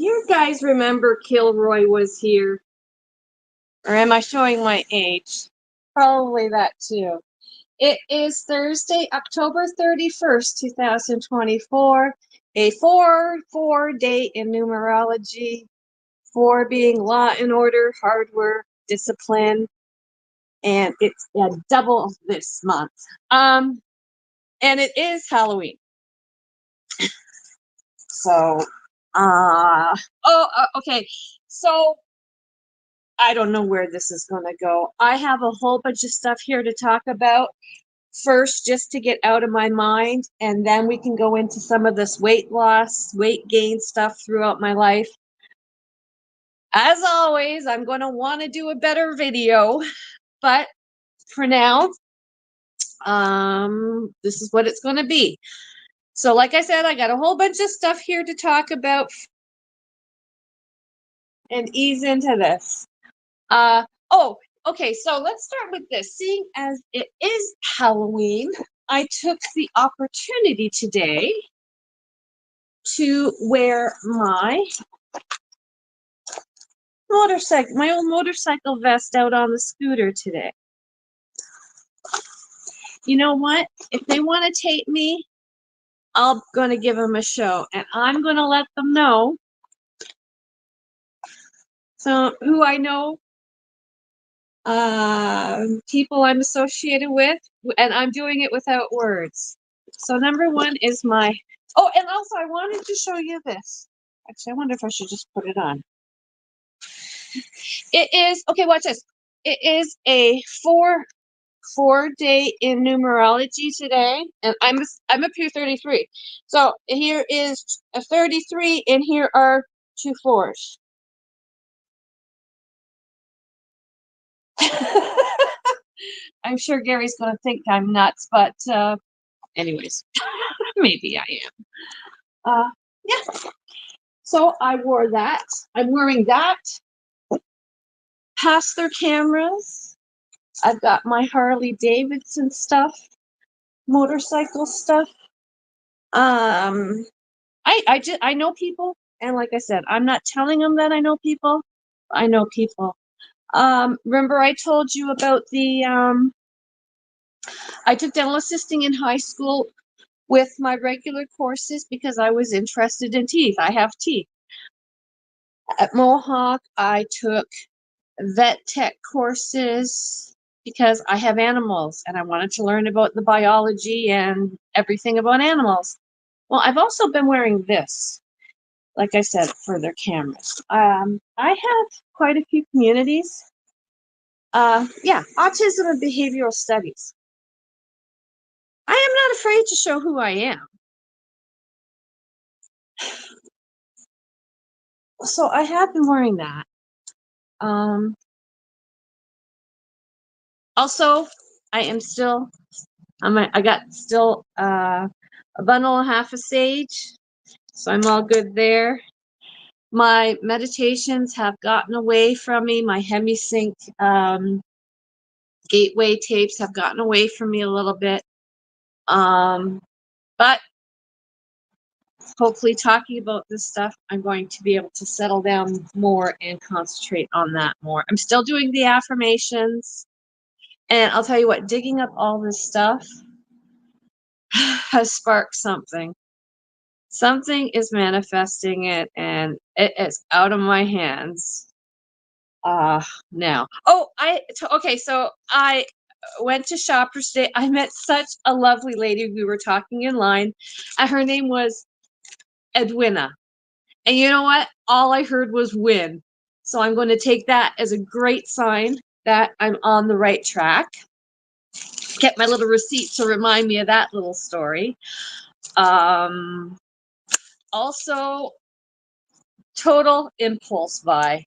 You guys remember Kilroy was here? Or am I showing my age? Probably that too. It is Thursday, October 31st, 2024. A 4 day in numerology. 4 being law and order, hard work, discipline. And it's a double this month. And it is Halloween. So, okay. So I don't know where this is going to go. I have a whole bunch of stuff here to talk about. First, just to get out of my mind, and then we can go into some of this weight loss, weight gain stuff throughout my life. As always, I'm going to want to do a better video, but for now, this is what it's going to be. So like I said, I got a whole bunch of stuff here to talk about and ease into this. Okay, so let's start with this. Seeing as it is Halloween, I took the opportunity today to wear my old motorcycle vest out on the scooter today. You know what? If they want to tape me, I'm going to give them a show, and I'm going to let them know. So who I know, people I'm associated with, and I'm doing it without words. So number one is my, oh, and also I wanted to show you this. Actually, I wonder if I should just put it on. It is, okay, watch this. It is a 4 day in numerology today, and I'm up here 33. So here is a 33, and here are 2 4s. I'm sure Gary's going to think I'm nuts, but anyways, maybe I am. Yeah. So I wore that. I'm wearing that. Past their cameras. I've got my Harley Davidson stuff, motorcycle stuff. I know people, and like I said, I'm not telling them that I know people. I know people. Remember I told you about the I took dental assisting in high school with my regular courses because I was interested in teeth. I have teeth. At Mohawk, I took vet tech courses because I have animals and I wanted to learn about the biology and everything about animals. Well, I've also been wearing this, like I said, for their cameras. I have quite a few communities. Yeah, autism and behavioral studies. I am not afraid to show who I am. So I have been wearing that. Also, I got still a bundle and a half of sage, so I'm all good there. My meditations have gotten away from me. My hemisync gateway tapes have gotten away from me a little bit. But hopefully talking about this stuff, I'm going to be able to settle down more and concentrate on that more. I'm still doing the affirmations. And I'll tell you what, digging up all this stuff has sparked something. Something is manifesting it, and it is out of my hands now. Oh, okay, so I went to Shoppers Day. I met such a lovely lady. We were talking in line, and her name was Edwina. And you know what? All I heard was win. So I'm going to take that as a great sign that I'm on the right track. Get my little receipt to remind me of that little story. Also, total impulse buy.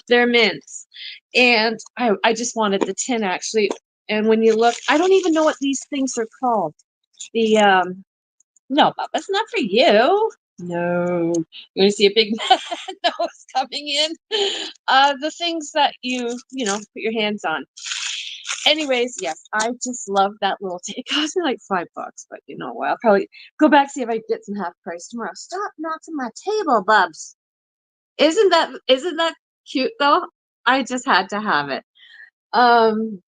They're mints. And I just wanted the tin, actually. And when you look, I don't even know what these things are called. The, no, Bob, that's not for you. No. You want to see a big nose coming in? The things that you know, put your hands on. anyways, yes, I just love that little it cost me like $5, but you know what? I'll probably go back, see if I can get some half price tomorrow. Stop knocking my table, Bubs. Isn't that cute though? I just had to have it. Um,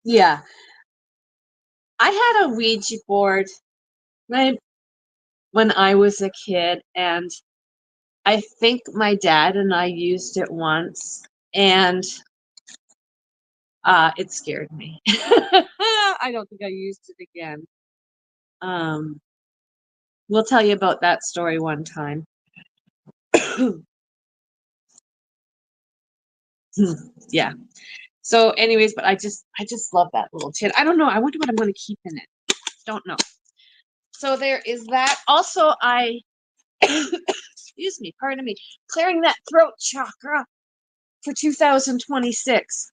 yeah. I had a Ouija board when I was a kid, and I think my dad and I used it once, and it scared me. I don't think I used it again. Um, we'll tell you about that story one time. Yeah. So, anyways, but I just love that little tin. I don't know. I wonder what I'm going to keep in it. Don't know. So there is that. Also, excuse me, pardon me, clearing that throat chakra for 2026.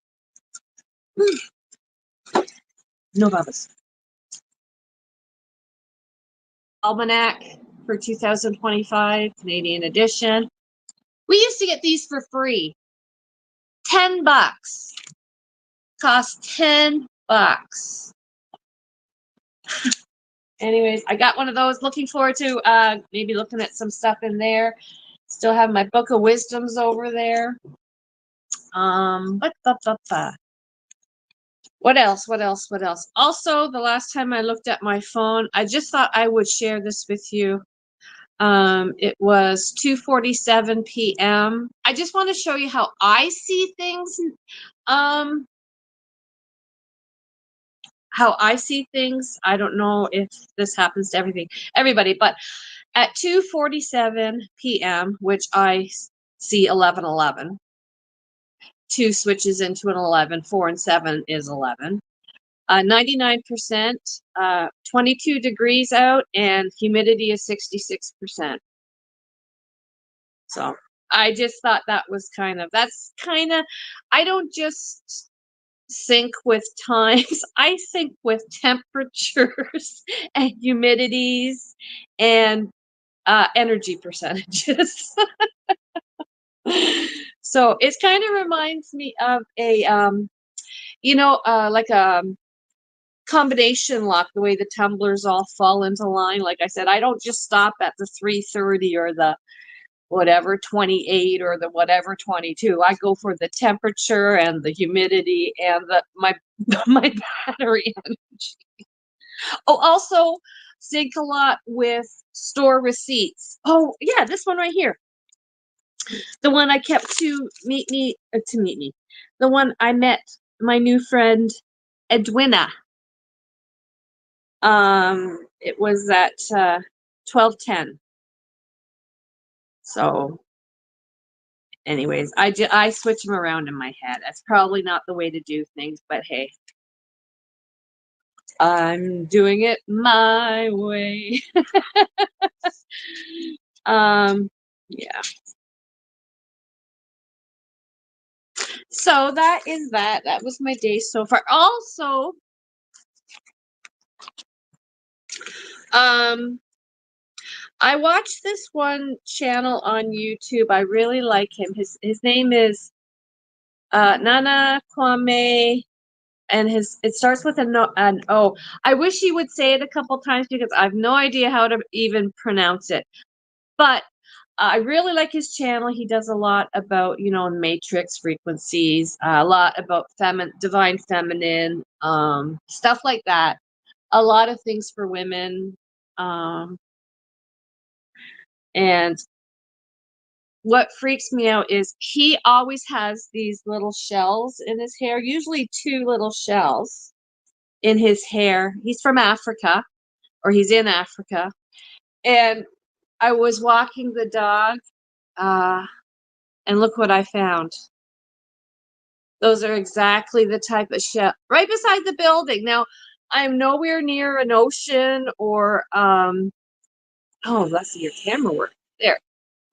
No bubbles. Almanac for 2025, Canadian edition. We used to get these for free. $10. Cost $10. Anyways, I got one of those. Looking forward to maybe looking at some stuff in there. Still have my book of wisdoms over there. What else? What else? What else? Also, the last time I looked at my phone, I just thought I would share this with you. It was 2:47 p.m. I just want to show you how I see things. Um, how I see things. I don't know if this happens to everybody, but at 2:47 p.m., which I see 11:11, 2 switches into an 11, 4 and 7 is 11. 99%, 22 degrees out, and humidity is 66%. So I just thought that's kind of, I don't just sync with times, I sync with temperatures and humidities and energy percentages. So it kind of reminds me of a, like a combination lock, the way the tumblers all fall into line. Like I said, I don't just stop at the 330 or the whatever 28 or the whatever 22. I go for the temperature and the humidity and my my battery energy. Oh, also sync a lot with store receipts. Oh yeah, this one right here, the one I kept to meet me, the one I met my new friend Edwina. It was at 12:10. So, anyways, I switch them around in my head. That's probably not the way to do things, but hey, I'm doing it my way. Yeah. So that is that. That was my day so far. Also, um, I watched this one channel on YouTube. I really like him. His name is Nana Kwame, and it starts with an O. I wish he would say it a couple times because I have no idea how to even pronounce it. But I really like his channel. He does a lot about, matrix frequencies, a lot about divine feminine, stuff like that. A lot of things for women. Um, and what freaks me out is he always has these little shells in his hair, usually 2 little shells in his hair. He's from Africa, or he's in Africa. And I was walking the dog, and look what I found. Those are exactly the type of shell right beside the building. Now, I'm nowhere near an ocean or oh, let's see your camera work. There.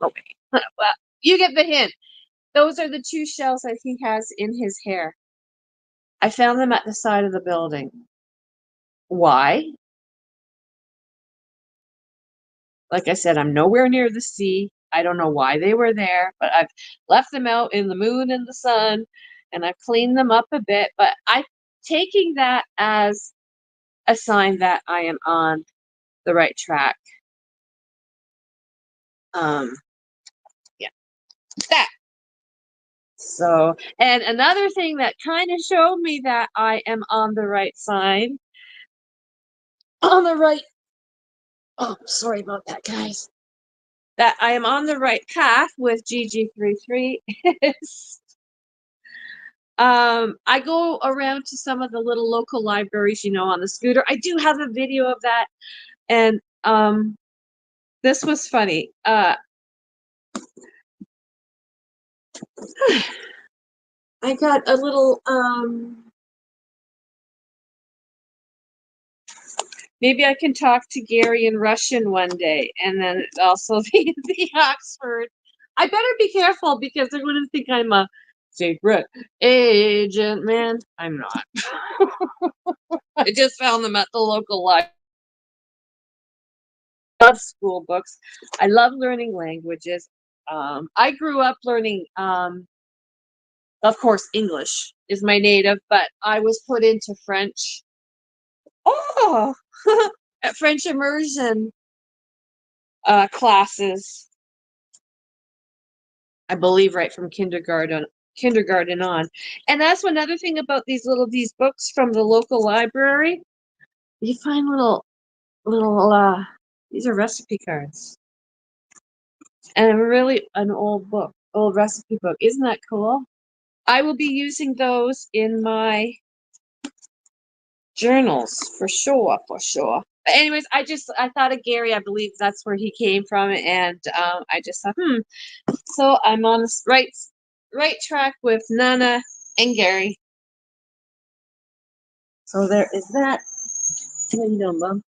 Okay. Well, you get the hint. Those are the 2 shells that he has in his hair. I found them at the side of the building. Why? Like I said, I'm nowhere near the sea. I don't know why they were there, but I've left them out in the moon and the sun. and I've cleaned them up a bit, but I'm taking that as a sign that I am on the right track. Yeah, that. So, and another thing that kind of showed me that I am on the right side, on the right, oh, sorry about that, guys. That I am on the right path with GG33 is I go around to some of the little local libraries, on the scooter. I do have a video of that, and this was funny. I got a little maybe I can talk to Gary in Russian one day, and then also the Oxford. I better be careful because they're going to think I'm a secret agent, man. I'm not. I just found them at the local library. I love school books. I love learning languages. I grew up learning, of course, English is my native, but I was put into French. Oh, at French immersion classes, I believe, right from kindergarten on. And that's another thing about these books from the local library. You find little these are recipe cards. And really an old recipe book. Isn't that cool? I will be using those in my journals for sure, for sure. But anyways, I thought of Gary. I believe that's where he came from, and I just thought, So I'm on the right track with Nana and Gary. So there is that. How you doing, Mom?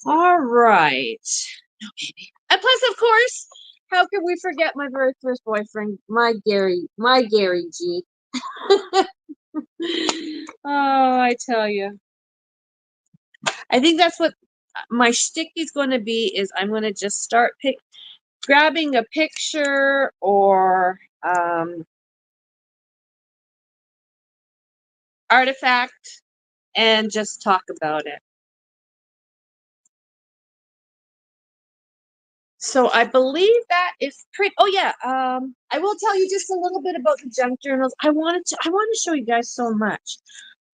All right. No, baby. And plus, of course, how could we forget my very first boyfriend, my Gary G. Oh, I tell you. I think that's what my shtick is going to be. Is I'm going to just start grabbing a picture or artifact and just talk about it. So I believe that is pretty. Oh yeah, I will tell you just a little bit about the junk journals. I want to show you guys so much.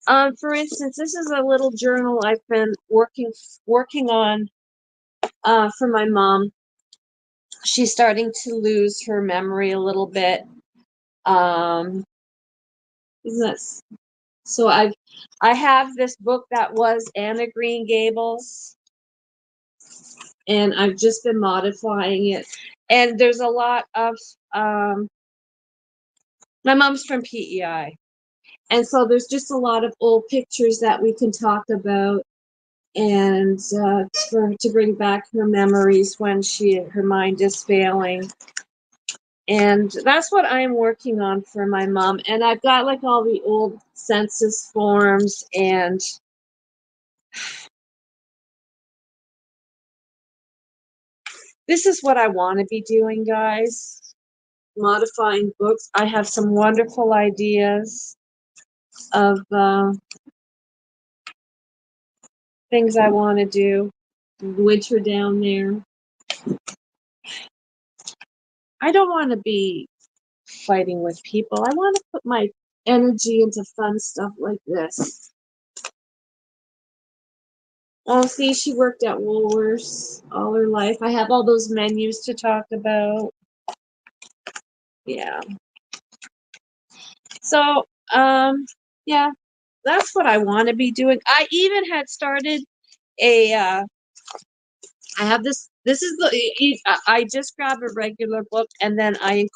For instance, this is a little journal I've been working on for my mom. She's starting to lose her memory a little bit. This. So I have this book that was Anna Green Gables, and I've just been modifying it. And there's a lot of my mom's from PEI. And so there's just a lot of old pictures that we can talk about and to bring back her memories when her mind is failing. And that's what I'm working on for my mom. And I've got like all the old census forms, and this is what I want to be doing, guys. Modifying books. I have some wonderful ideas of things I want to do. Winter down there. I don't want to be fighting with people. I want to put my energy into fun stuff like this. Oh, see, she worked at Woolworths all her life. I have all those menus to talk about. Yeah. So, yeah, that's what I want to be doing. I even had started I have this is I just grab a regular book and then I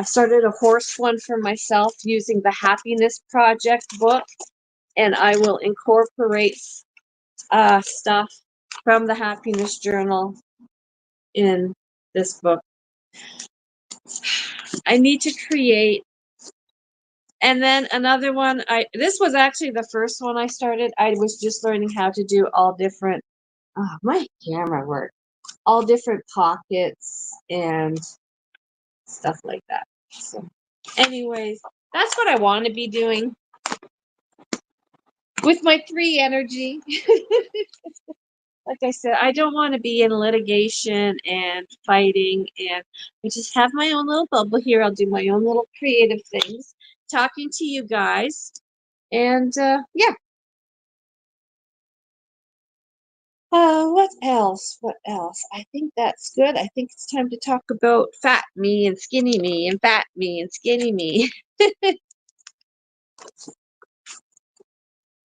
started a horse one for myself using the Happiness Project book, and I will incorporate stuff from the Happiness Journal in this book. I need to create. And then another one, this was actually the first one I started. I was just learning how to do all different, my camera work, all different pockets and stuff like that. So anyways, that's what I want to be doing with my 3 energy. Like I said, I don't want to be in litigation and fighting, and I just have my own little bubble here. I'll do my own little creative things, talking to you guys, and yeah. What else? What else? I think that's good. I think it's time to talk about fat me and skinny me and fat me and skinny me.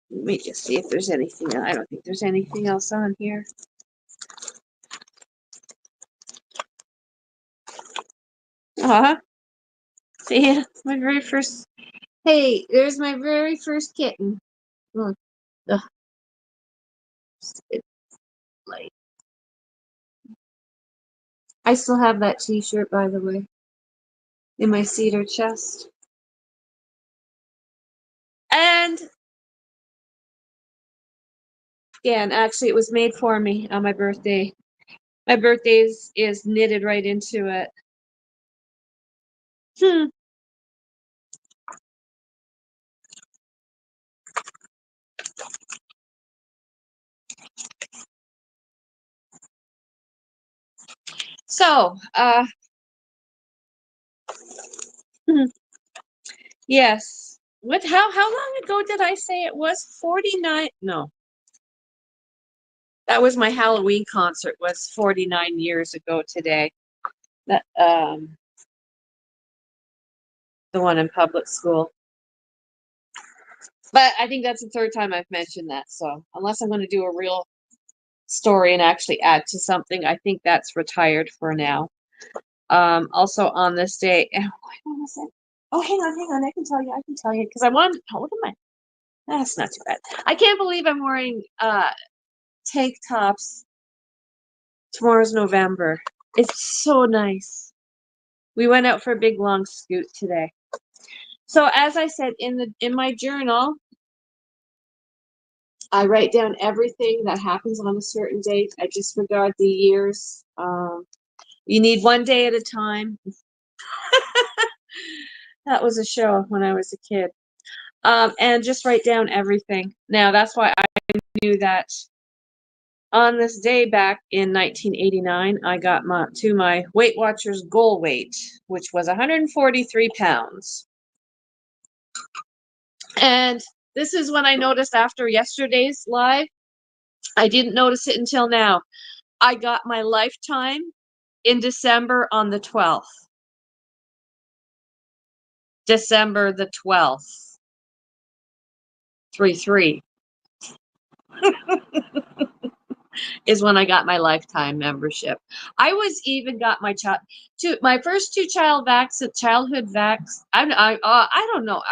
Let me just see if there's anything. I don't think there's anything else on here. Uh-huh. See, my very first. Hey, there's my very first kitten. Look, ugh, it's like I still have that T-shirt, by the way, in my cedar chest. And yeah, and actually, it was made for me on my birthday. My birthday is knitted right into it. Hmm. So, hmm, yes. What? How long ago did I say it was? 49? No, that was my Halloween concert. Was 49 years ago today. That the one in public school. But I think that's the 3rd time I've mentioned that. So unless I'm going to do a real story and actually add to something, I think that's retired for now. Also on this day, oh, hang on, I can tell you, because I want, what am I? That's not too bad. I can't believe I'm wearing tank tops. Tomorrow's November. It's so nice. We went out for a big long scoot today. So as I said in my journal, I write down everything that happens on a certain date. I disregard the years. You need one day at a time. That was a show when I was a kid. And just write down everything. Now, that's why I knew that on this day back in 1989, I got my WeightWatchers goal weight, which was 143 pounds. And this is when I noticed after yesterday's live. I didn't notice it until now. I got my lifetime in December on the 12th. December the 12th. 3-3 is when I got my lifetime membership. I was even got my my first 2 childhood vax. I don't know.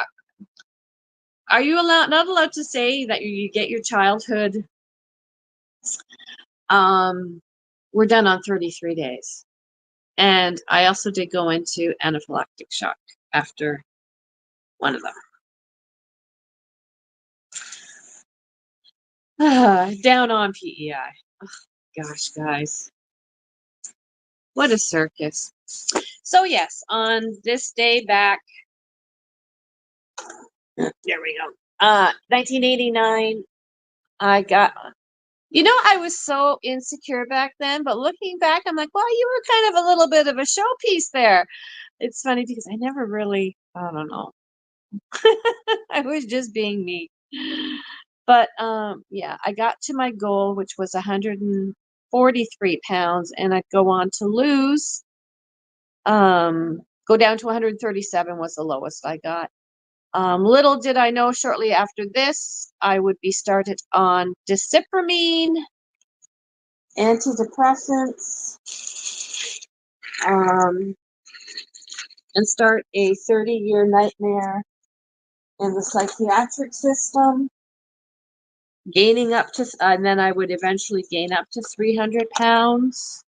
Are you not allowed to say that you get your childhood? We're done on 33 days. And I also did go into anaphylactic shock after one of them. Down on PEI. Oh, gosh, guys. What a circus. So yes, on this day back, there we go. 1989, I got, I was so insecure back then, but looking back, I'm like, well, you were kind of a little bit of a showpiece there. It's funny because I never really, I don't know. I was just being me. But yeah, I got to my goal, which was 143 pounds, and I'd go on to lose. Go down to 137 was the lowest I got. Little did I know shortly after this, I would be started on disipramine, antidepressants, and start a 30-year nightmare in the psychiatric system, gaining up to, and then I would eventually gain up to 300 pounds.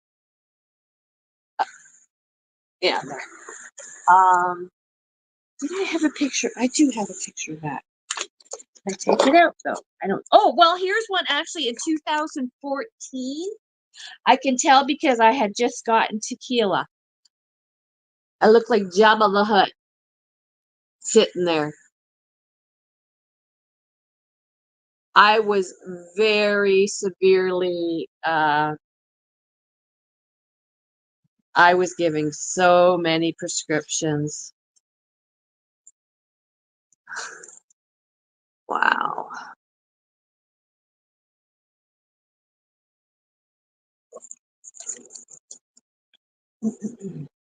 Yeah. Did I have a picture? I do have a picture of that. I take it out though. I don't. Oh, well, here's one actually in 2014. I can tell because I had just gotten tequila. I look like Jabba the Hutt sitting there. I was very severely, I was giving so many prescriptions. Wow.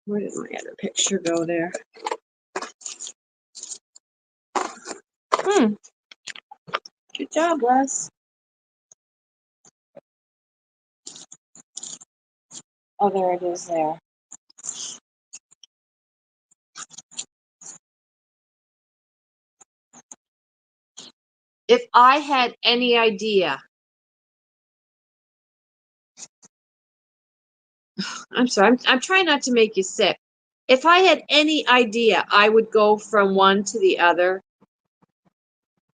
Where did my other picture go there? Good job, Les. Oh, there it is there. If I had any idea, I'm sorry, I'm trying not to make you sick. If I had any idea I would go from one to the other,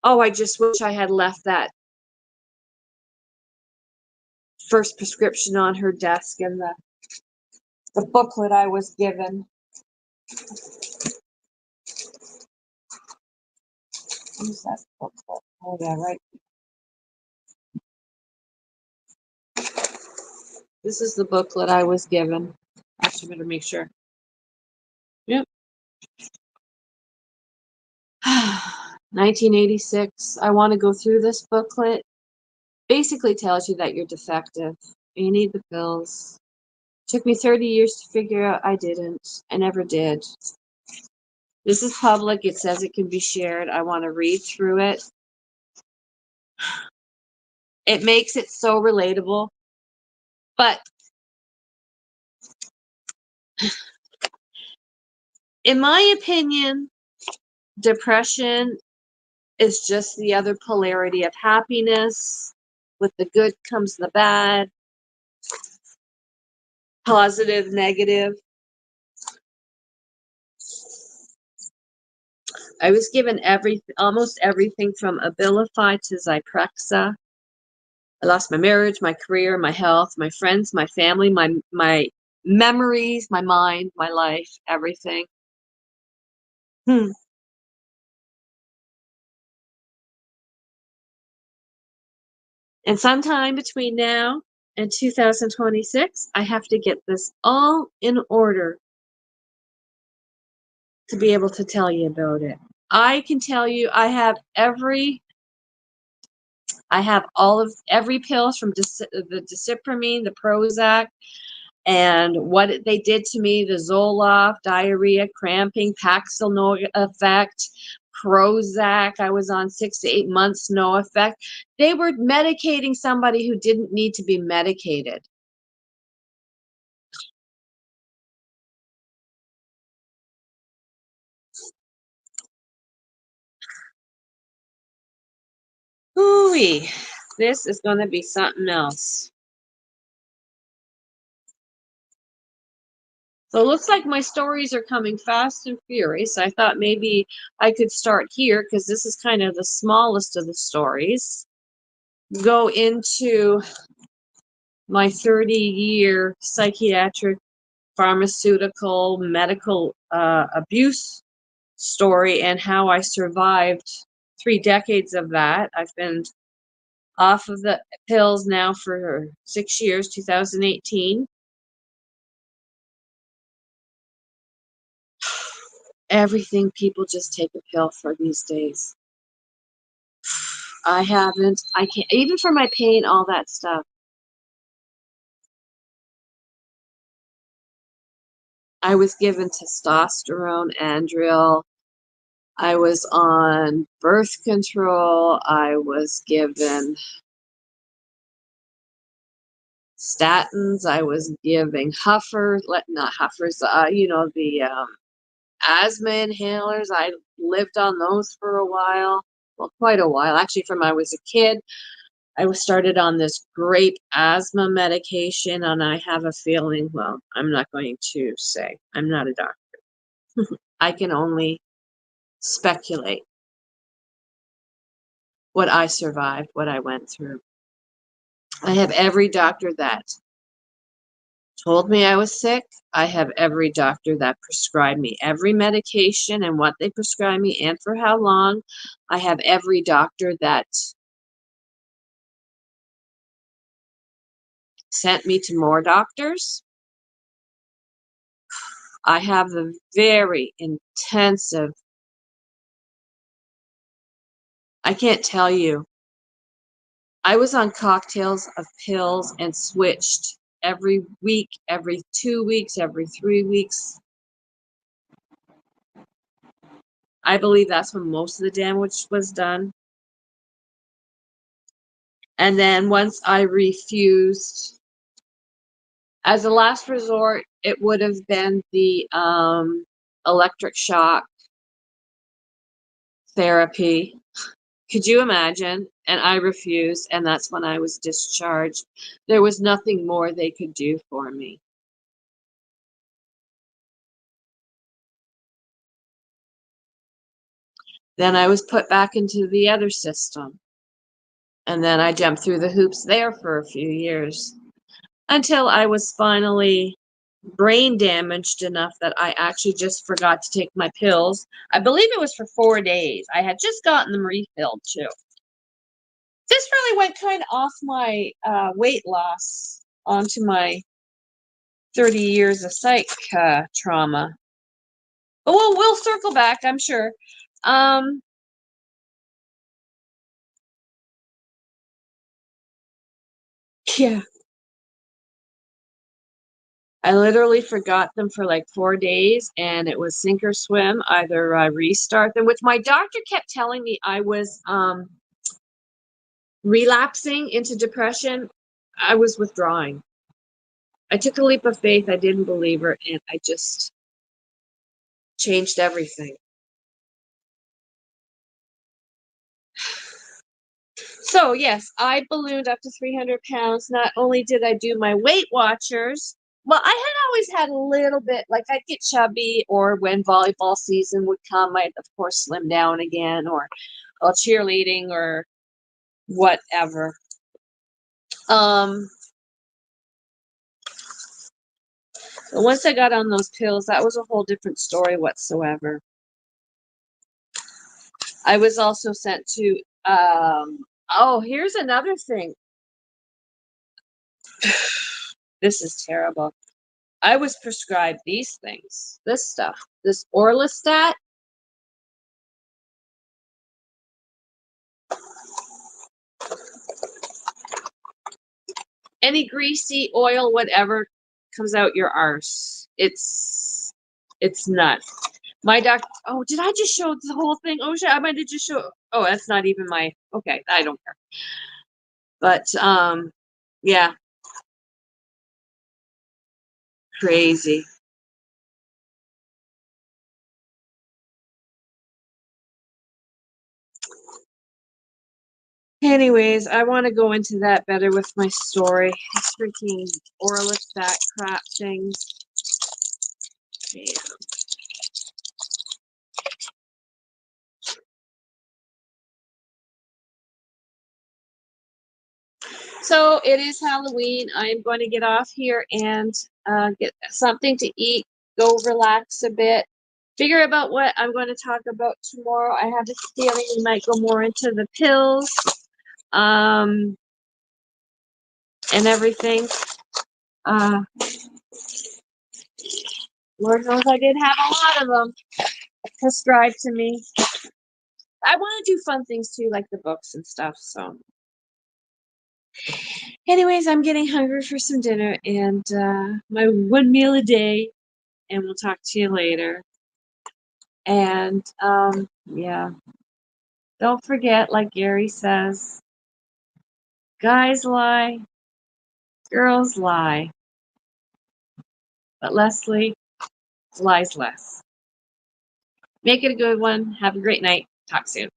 oh, I just wish I had left that first prescription on her desk and the booklet I was given. Where's that booklet? Oh, yeah, right. This is the booklet I was given. Actually, better make sure. Yep. 1986. I want to go through this booklet. Basically tells you that you're defective. You need the pills. Took me 30 years to figure out I didn't. I never did. This is public. It says it can be shared. I want to read through it. It makes it so relatable. But in my opinion, depression is just the other polarity of happiness. With the good comes the bad, positive, negative. I was given almost everything from Abilify to Zyprexa. I lost my marriage, my career, my health, my friends, my family, my memories, my mind, my life, everything. And sometime between now and 2026, I have to get this all in order to be able to tell you about it. I can tell you I have all of every pills from the Disipramine, the Prozac, and what they did to me, the Zoloft, diarrhea, cramping, Paxil, no effect, Prozac, I was on 6 to 8 months, no effect. They were medicating somebody who didn't need to be medicated. Ooh-wee. This is going to be something else. So it looks like my stories are coming fast and furious. I thought maybe I could start here because this is kind of the smallest of the stories. Go into my 30-year psychiatric, pharmaceutical, medical abuse story and how I survived 3 decades of that. I've been off of the pills now for 6 years, 2018. Everything people just take a pill for these days. I can't, even for my pain, all that stuff. I was given testosterone, Andril. I was on birth control. I was given statins. I was giving not huffers, the asthma inhalers. I lived on those for a while. Well, quite a while. Actually, from I was a kid, I was started on this grape asthma medication, and I have a feeling, well, I'm not going to say. I'm not a doctor. I can only speculate what I survived, what I went through. I have every doctor that told me I was sick. I have every doctor that prescribed me every medication and what they prescribed me and for how long. I have every doctor that sent me to more doctors. I have a very intensive, I can't tell you. I was on cocktails of pills and switched every week, every 2 weeks, every 3 weeks. I believe that's when most of the damage was done. And then once I refused, as a last resort, it would have been the electric shock therapy. Could you imagine? And I refused, and that's when I was discharged. There was nothing more they could do for me. Then I was put back into the other system. And then I jumped through the hoops there for a few years until I was finally brain damaged enough that I actually just forgot to take my pills. I believe it was for 4 days. I had just gotten them refilled too. This really went kind of off my weight loss onto my 30 years of psych trauma. But we'll circle back, I'm sure. Um, yeah, I literally forgot them for like 4 days, and it was sink or swim. Either I restart them, which my doctor kept telling me I was relapsing into depression. I was withdrawing. I took a leap of faith. I didn't believe her, and I just changed everything. So, yes, I ballooned up to 300 pounds. Not only did I do my Weight Watchers, well, I had always had a little bit, like I'd get chubby, or when volleyball season would come, I'd, of course, slim down again, or cheerleading, or whatever. Um, but once I got on those pills, that was a whole different story whatsoever. I was also sent to, oh, here's another thing. This is terrible. I was prescribed these things, this stuff, this Orlistat. Any greasy oil, whatever comes out your arse. It's nuts. My doctor, oh, did I just show the whole thing? Oh shit, I might have just show. Oh, that's not even my, okay, I don't care. But yeah, crazy. Anyways, I want to go into that better with my story. It's freaking Orlistat crap things. Yeah. So it is Halloween. I'm going to get off here and get something to eat, go relax a bit, figure about what I'm going to talk about tomorrow. I have a feeling we might go more into the pills and everything. Uh, Lord knows I did have a lot of them prescribed to me. I want to do fun things too, like the books and stuff. So, anyways, I'm getting hungry for some dinner and my one meal a day, and we'll talk to you later. And yeah, don't forget, like Gary says, guys lie, girls lie, but Leslie lies less. Make it a good one. Have a great night. Talk soon.